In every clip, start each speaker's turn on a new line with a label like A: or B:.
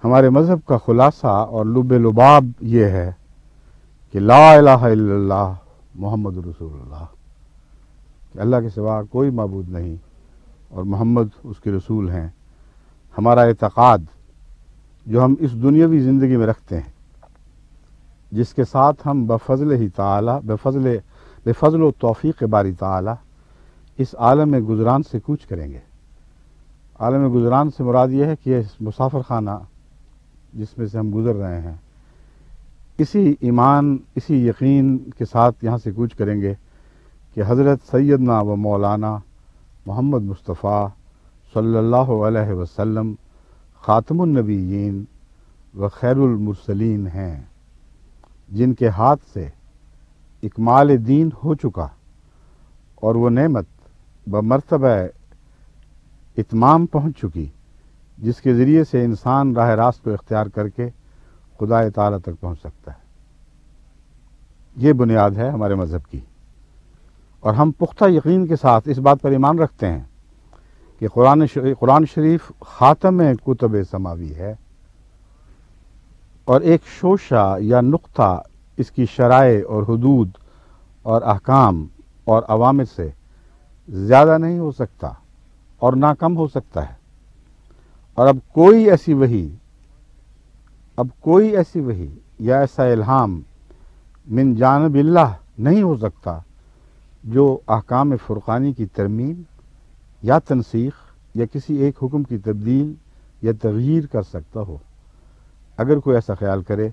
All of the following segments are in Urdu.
A: ہمارے مذہب کا خلاصہ اور لب لباب یہ ہے کہ لا الہ الا اللہ محمد رسول اللہ، کہ اللہ کے سوا کوئی معبود نہیں اور محمد اس کے رسول ہیں۔ ہمارا اعتقاد جو ہم اس دنیاوی زندگی میں رکھتے ہیں، جس کے ساتھ ہم بفضل و توفیق باری تعالی اس عالم گزران سے کوچ کریں گے۔ عالم گزران سے مراد یہ ہے کہ یہ مسافر خانہ جس میں سے ہم گزر رہے ہیں، اسی ایمان، اسی یقین کے ساتھ یہاں سے کوچ کریں گے کہ حضرت سیدنا و مولانا محمد مصطفیٰ صلی اللہ علیہ وسلم خاتم النبیین و خیر المرسلین ہیں، جن کے ہاتھ سے اکمال دین ہو چکا اور وہ نعمت بمرتبہ اتمام پہنچ چکی، جس کے ذریعے سے انسان راہ راست کو اختیار کر کے خدا تعالی تک پہنچ سکتا ہے۔ یہ بنیاد ہے ہمارے مذہب کی، اور ہم پختہ یقین کے ساتھ اس بات پر ایمان رکھتے ہیں کہ قرآن شریف خاتم کتب سماوی ہے، اور ایک شوشہ یا نقطہ اس کی شرائع اور حدود اور احکام اور عوامر سے زیادہ نہیں ہو سکتا اور نہ کم ہو سکتا ہے۔ اور اب کوئی ایسی وحی یا ایسا الہام من جانب اللہ نہیں ہو سکتا جو احکام فرقانی کی ترمیم یا تنسیخ یا کسی ایک حکم کی تبدیل یا تغییر کر سکتا ہو۔ اگر کوئی ایسا خیال کرے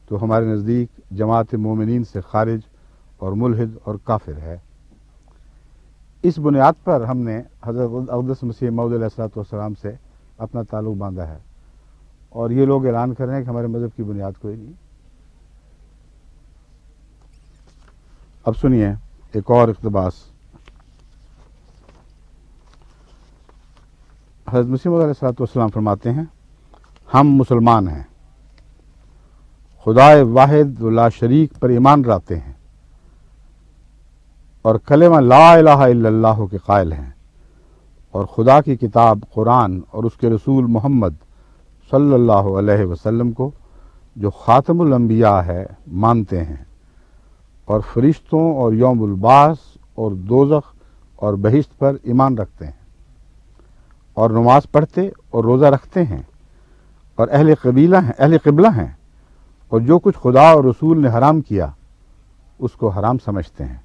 A: تو ہمارے نزدیک جماعت مومنین سے خارج اور ملحد اور کافر ہے۔ اس بنیاد پر ہم نے حضرت اقدس مسیح موعود علیہ الصلوۃ والسلام سے اپنا تعلق باندھا ہے، اور یہ لوگ اعلان کر رہے ہیں کہ ہمارے مذہب کی بنیاد کوئی نہیں۔ اب سنیے ایک اور اقتباس۔ حضرت مسیح موعود علیہ الصلوۃ والسلام فرماتے ہیں، ہم مسلمان ہیں، خدا واحد و لا شریک پر ایمان رکھتے ہیں اور کلمہ لا الہ الا اللہ کے قائل ہیں، اور خدا کی کتاب قرآن اور اس کے رسول محمد صلی اللہ علیہ وسلم کو جو خاتم الانبیاء ہے مانتے ہیں، اور فرشتوں اور یوم البعث اور دوزخ اور بہشت پر ایمان رکھتے ہیں، اور نماز پڑھتے اور روزہ رکھتے ہیں، اور اہل قبلہ ہیں، اور جو کچھ خدا اور رسول نے حرام کیا اس کو حرام سمجھتے ہیں،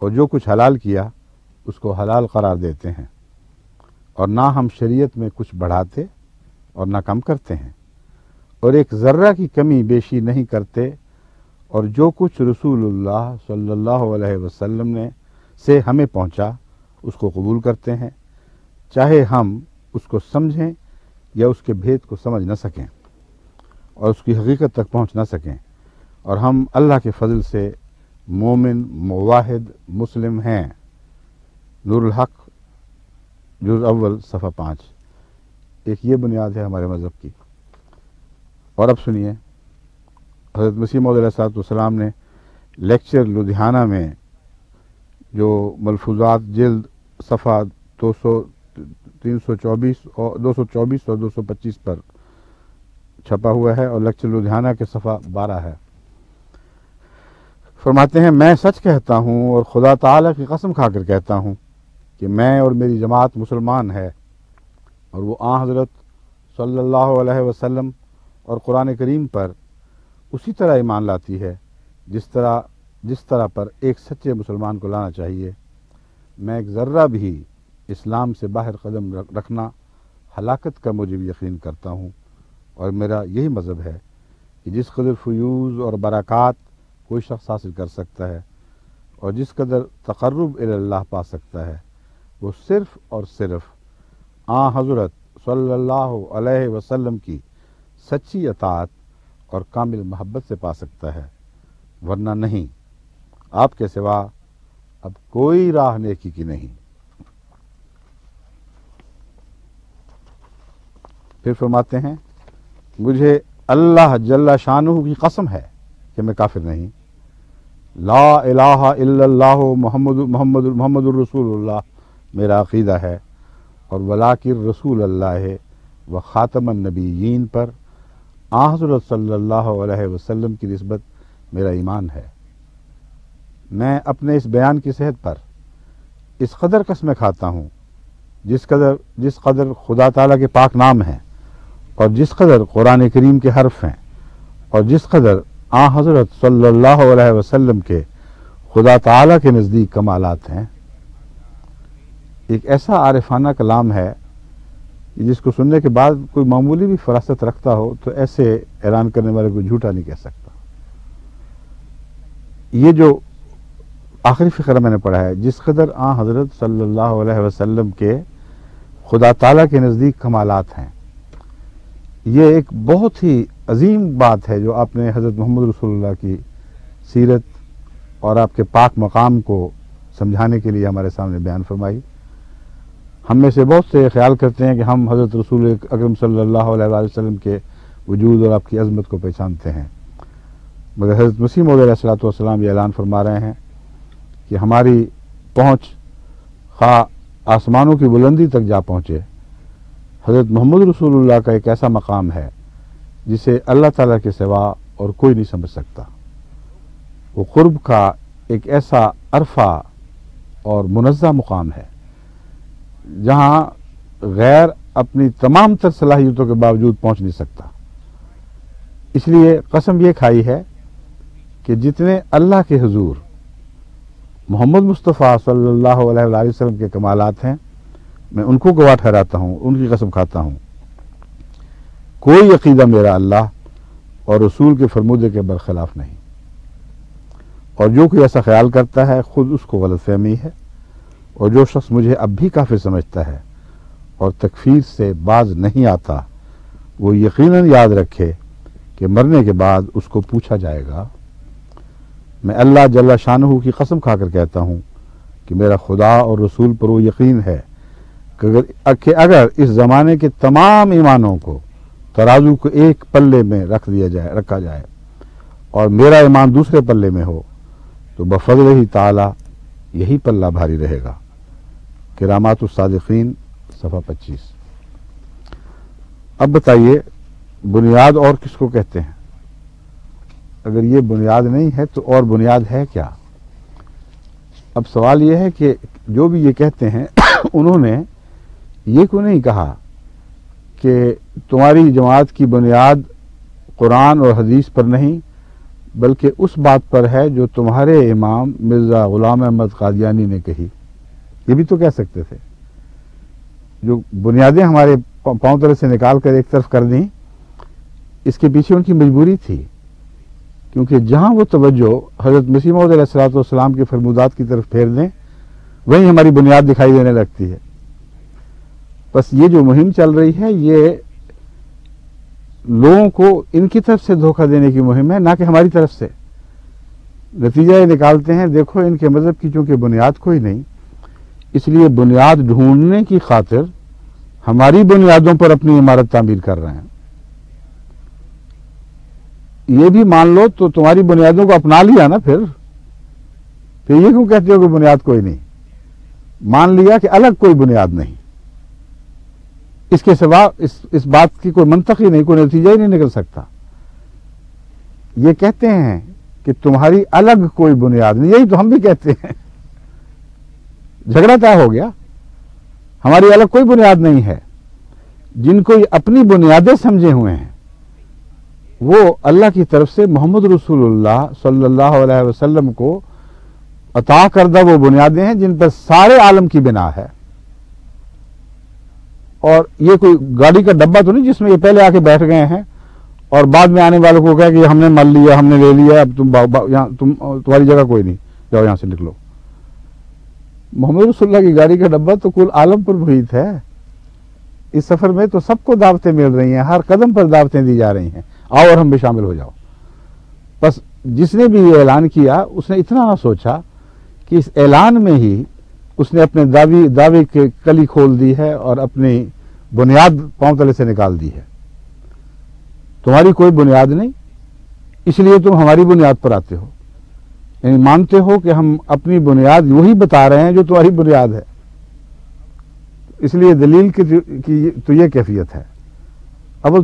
A: اور جو کچھ حلال کیا اس کو حلال قرار دیتے ہیں، اور نہ ہم شریعت میں کچھ بڑھاتے اور نہ کم کرتے ہیں، اور ایک ذرہ کی کمی بیشی نہیں کرتے، اور جو کچھ رسول اللہ صلی اللہ علیہ وسلم نے سے ہمیں پہنچا اس کو قبول کرتے ہیں، چاہے ہم اس کو سمجھیں یا اس کے بھید کو سمجھ نہ سکیں اور اس کی حقیقت تک پہنچ نہ سکیں، اور ہم اللہ کے فضل سے مومن موحد مسلم ہیں۔ نور الحق جز اول صفحہ 5۔ ایک یہ بنیاد ہے ہمارے مذہب کی۔ اور اب سنیے، حضرت مسیح موعود علیہ الصلوۃ والسلام نے لیکچر لدھیانہ میں جو ملفوظات جلد صفحہ 324 اور 225 پر چھپا ہوا ہے، اور لیکچر لدھیانہ کے صفحہ 12 ہے، فرماتے ہیں، میں سچ کہتا ہوں اور خدا تعالی کی قسم کھا کر کہتا ہوں کہ میں اور میری جماعت مسلمان ہے، اور وہ حضرت صلی اللہ علیہ وسلم اور قرآن کریم پر اسی طرح ایمان لاتی ہے جس طرح پر ایک سچے مسلمان کو لانا چاہیے۔ میں ایک ذرہ بھی اسلام سے باہر قدم رکھنا ہلاکت کا موجب یقین کرتا ہوں، اور میرا یہی مذہب ہے کہ جس قدر فیوز اور برکات کوئی شخص حاصل کر سکتا ہے اور جس قدر تقرب الی اللہ پا سکتا ہے، وہ صرف اور صرف حضرت صلی اللہ علیہ وسلم کی سچی اطاعت اور کامل محبت سے پا سکتا ہے، ورنہ نہیں۔ آپ کے سوا اب کوئی راہ نیکی کی نہیں۔ پھر فرماتے ہیں، مجھے اللہ جل شانہ کی قسم ہے کہ میں کافر نہیں۔ لا الہ الا اللہ محمد الرسول اللہ میرا عقیدہ ہے، اور ولاکن رسول اللہ و خاتم النبیین پر آن حضرت صلی اللہ علیہ وسلم کی نسبت میرا ایمان ہے۔ میں اپنے اس بیان کی صحت پر اس قدر قسمیں کھاتا ہوں جس قدر خدا تعالیٰ کے پاک نام ہیں اور جس قدر قرآن کریم کے حرف ہیں اور جس قدر آن حضرت صلی اللہ علیہ وسلم کے خدا تعالیٰ کے نزدیک کمالات ہیں۔ ایک ایسا عارفانہ کلام ہے جس کو سننے کے بعد کوئی معمولی بھی فراست رکھتا ہو تو ایسے اعلان کرنے والے کو جھوٹا نہیں کہہ سکتا۔ یہ جو آخری فقرہ میں نے پڑھا ہے، جس قدر آن حضرت صلی اللہ علیہ وسلم کے خدا تعالیٰ کے نزدیک کمالات ہیں، یہ ایک بہت ہی عظیم بات ہے جو آپ نے حضرت محمد رسول اللہ کی سیرت اور آپ کے پاک مقام کو سمجھانے کے لیے ہمارے سامنے بیان فرمائی۔ ہم میں سے بہت سے خیال کرتے ہیں کہ ہم حضرت رسول اکرم صلی اللہ علیہ وآلہ وسلم کے وجود اور آپ کی عظمت کو پہچانتے ہیں، مگر حضرت مسیح موعود علیہ الصلوۃ والسلام یہ اعلان فرما رہے ہیں کہ ہماری پہنچ خواہ آسمانوں کی بلندی تک جا پہنچے، حضرت محمد رسول اللہ کا ایک ایسا مقام ہے جسے اللہ تعالیٰ کے سوا اور کوئی نہیں سمجھ سکتا۔ وہ قرب کا ایک ایسا عرفہ اور منزہ مقام ہے جہاں غیر اپنی تمام تر صلاحیتوں کے باوجود پہنچ نہیں سکتا۔ اس لیے قسم یہ کھائی ہے کہ جتنے اللہ کے حضور محمد مصطفیٰ صلی اللہ علیہ وآلہ وسلم کے کمالات ہیں، میں ان کو گواہ ٹھہراتا ہوں، ان کی قسم کھاتا ہوں، کوئی عقیدہ میرا اللہ اور رسول کے فرمودے کے برخلاف نہیں، اور جو کوئی ایسا خیال کرتا ہے خود اس کو غلط فہمی ہے، اور جو شخص مجھے اب بھی کافر سمجھتا ہے اور تکفیر سے باز نہیں آتا، وہ یقیناً یاد رکھے کہ مرنے کے بعد اس کو پوچھا جائے گا۔ میں اللہ جل شانہ کی قسم کھا کر کہتا ہوں کہ میرا خدا اور رسول پر وہ یقین ہے کہ اگر اس زمانے کے تمام ایمانوں کو ترازو کو ایک پلے میں رکھا جائے اور میرا ایمان دوسرے پلے میں ہو تو بفضل ہی تعالی یہی پلہ بھاری رہے گا۔ کرامات الصادقین صفحہ 25۔ اب بتائیے بنیاد اور کس کو کہتے ہیں؟ اگر یہ بنیاد نہیں ہے تو اور بنیاد ہے کیا؟ اب سوال یہ ہے کہ جو بھی یہ کہتے ہیں انہوں نے یہ کیوں نہیں کہا کہ تمہاری جماعت کی بنیاد قرآن اور حدیث پر نہیں بلکہ اس بات پر ہے جو تمہارے امام مرزا غلام احمد قادیانی نے کہی؟ یہ بھی تو کہہ سکتے تھے۔ جو بنیادیں ہمارے پاؤں تلے سے نکال کر ایک طرف کر دیں، اس کے پیچھے ان کی مجبوری تھی، کیونکہ جہاں وہ توجہ حضرت مسیح موعود علیہ الصلوۃ والسلام کے فرمودات کی طرف پھیر دیں وہیں ہماری بنیاد دکھائی دینے لگتی ہے۔ بس یہ جو مہم چل رہی ہے یہ لوگوں کو ان کی طرف سے دھوکہ دینے کی مہم ہے، نہ کہ ہماری طرف سے۔ نتیجہ یہ نکالتے ہیں دیکھو ان کے مذہب کی چونکہ بنیاد کوئی نہیں، اس لیے بنیاد ڈھونڈنے کی خاطر ہماری بنیادوں پر اپنی عمارت تعمیر کر رہے ہیں۔ یہ بھی مان لو تو تمہاری بنیادوں کو اپنا لیا نا، پھر یہ کیوں کہتے ہو کہ بنیاد کوئی نہیں؟ مان لیا کہ الگ کوئی بنیاد نہیں، اس کے سوا اس بات کی کوئی منطق ہی نہیں، کوئی نتیجہ ہی نہیں نکل سکتا۔ یہ کہتے ہیں کہ تمہاری الگ کوئی بنیاد نہیں، یہی تو ہم بھی کہتے ہیں، جھگڑا طے ہو گیا۔ ہماری الگ کوئی بنیاد نہیں ہے۔ جن کو یہ اپنی بنیادیں سمجھے ہوئے ہیں وہ اللہ کی طرف سے محمد رسول اللہ صلی اللہ علیہ وسلم کو عطا کردہ وہ بنیادیں ہیں جن پر سارے عالم کی بنا ہے، اور یہ کوئی گاڑی کا ڈبہ تو نہیں جس میں یہ پہلے آ کے بیٹھ گئے ہیں اور بعد میں آنے والوں کو کہا کہ ہم نے مان لیا، ہم نے لے لیا، اب تمہاری جگہ کوئی نہیں، جاؤ یہاں سے نکلو۔ محمد رسول اللہ کی گاڑی کا ڈبہ تو کل عالم پر محیط ہے۔ اس سفر میں تو سب کو دعوتیں مل رہی ہیں، ہر قدم پر دعوتیں دی جا رہی ہیں، آؤ اور ہم بھی شامل ہو جاؤ۔ بس جس نے بھی یہ اعلان کیا اس نے اتنا نہ سوچا کہ اس اعلان میں ہی اس نے اپنے دعوے کی کلی کھول دی ہے اور اپنی بنیاد پاؤں تلے سے نکال دی ہے۔ تمہاری کوئی بنیاد نہیں، اس لیے تم ہماری بنیاد پر آتے ہو، یعنی مانتے ہو کہ ہم اپنی بنیاد وہی بتا رہے ہیں جو تمہاری بنیاد ہے۔ اس لیے دلیل کی تو یہ کیفیت ہے۔ اول